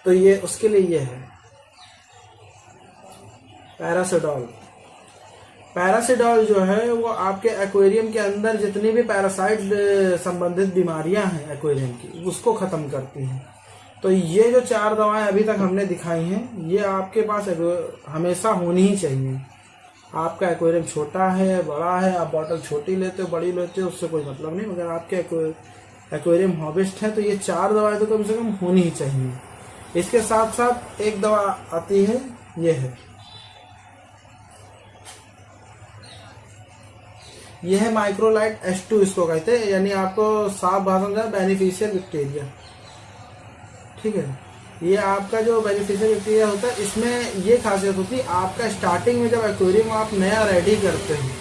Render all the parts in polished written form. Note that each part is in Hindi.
तो ये उसके लिए ये है पैरासिटॉल। पैरासिटॉल जो है वो आपके एक्वेरियम के अंदर जितनी भी पैरासाइट संबंधित बीमारियां हैं एक्वेरियम की, उसको खत्म करती हैं। तो ये जो 4 दवाएं अभी तक हमने दिखाई हैं, ये आपके पास हमेशा होनी ही चाहिए। आपका एक्वेरियम छोटा है बड़ा है, आप बॉटल छोटी लेते हो बड़ी लेते हो, उससे कोई मतलब नहीं, मगर आपके एक्वेरियम हॉबिस्ट है तो ये 4 दवाएं तो कम से कम होनी ही चाहिए। इसके साथ साथ एक दवा आती है, ये है माइक्रोलाइट H2 इसको कहते हैं, यानी आपको साफ भाषा में बेनिफिशियल बैक्टीरिया। ठीक है, ये आपका जो बेनिफिशियल बैक्टीरिया होता है, इसमें ये खासियत होती है, आपका स्टार्टिंग में जब एक्वेरियम आप नया रेडी करते हैं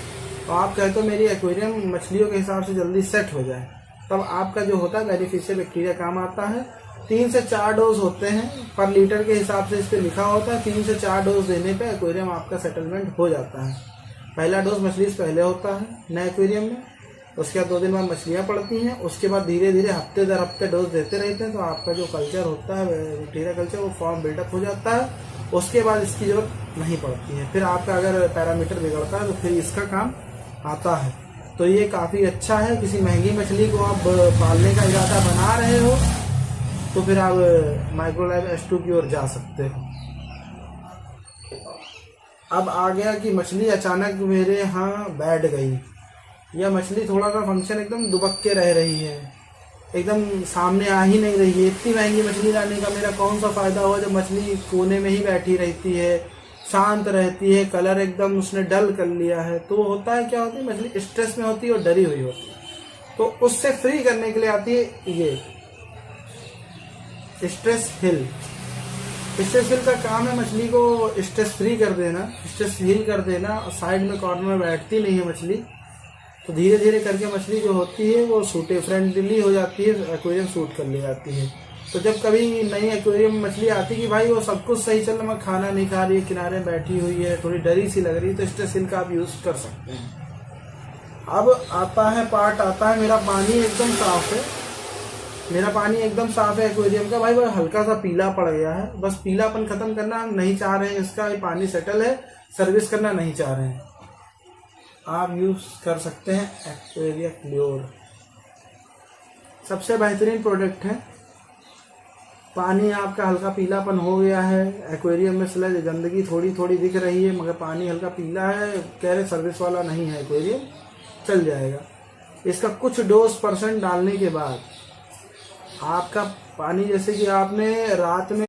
तो आप कहते हो मेरी एक्वेरियम मछलियों के हिसाब से जल्दी सेट हो जाए, तब आपका जो होता है बेनिफिशियल बैक्टीरिया काम आता है। 3 से 4 डोज होते हैं पर लीटर के हिसाब से इस पर लिखा होता है। 3 से 4 डोज देने पे एक्वेरियम आपका सेटलमेंट हो जाता है। पहला डोज मछली से पहले होता है नए एक्वेरियम में, उसके बाद 2 दिन बाद मछलियां पड़ती हैं, उसके बाद धीरे धीरे हफ्ते दर हफ्ते डोज देते रहते हैं, तो आपका जो कल्चर होता है बैक्टीरिया कल्चर वो फॉर्म बिल्डअप हो जाता है। उसके बाद इसकी जरूरत नहीं पड़ती है। फिर आपका अगर पैरामीटर बिगड़ता है तो फिर इसका काम आता है। तो ये काफ़ी अच्छा है। किसी महंगी मछली को आप पालने का इरादा बना रहे हो तो फिर आप माइक्रोलाइट H2 की ओर जा सकते हो। अब आ गया कि मछली अचानक मेरे यहाँ बैठ गई, या मछली थोड़ा सा फंक्शन एकदम दुबक के रह रही है, एकदम सामने आ ही नहीं रही है। इतनी महंगी मछली लाने का मेरा कौन सा फायदा हुआ जब मछली कोने में ही बैठी रहती है, शांत रहती है, कलर एकदम उसने डल कर लिया है। तो होता है क्या होती है, मछली स्ट्रेस में होती है और डरी हुई होती है। तो उससे फ्री करने के लिए आती है ये स्ट्रेस हिल। स्ट्रेस हिल का काम है मछली को स्ट्रेस फ्री कर देना, स्ट्रेस हील कर देना। साइड में कॉर्नर में बैठती नहीं है मछली, तो धीरे धीरे करके मछली जो होती है वो सूटे फ्रेंडली हो जाती है, एक्वेरियम सूट कर ले जाती है। तो जब कभी नई एक्वेरियम मछली आती है कि भाई वो सब कुछ सही चल रहा है, खाना नहीं खा रही है, किनारे बैठी हुई है, थोड़ी डरी सी लग रही है, तो स्ट्रेस हिल का आप यूज कर सकते हैं। अब आता है पार्ट आता है मेरा पानी एकदम साफ है, मेरा पानी एकदम साफ है एक्वेरियम का। भाई वो हल्का सा पीला पड़ गया है, बस पीलापन खत्म करना हम नहीं चाह रहे हैं, इसका ये पानी सेटल है, सर्विस करना नहीं चाह रहे हैं। आप यूज कर सकते हैं एक्वेरिया क्लोर, सबसे बेहतरीन प्रोडक्ट है। पानी आपका हल्का पीलापन हो गया है, एक्वेरियम में स्लज गंदगी थोड़ी थोड़ी दिख रही है, मगर पानी हल्का पीला है, कह रहे सर्विस वाला नहीं है एक्वेरियम, चल जाएगा। इसका कुछ डोज % डालने के बाद आपका पानी, जैसे कि आपने रात में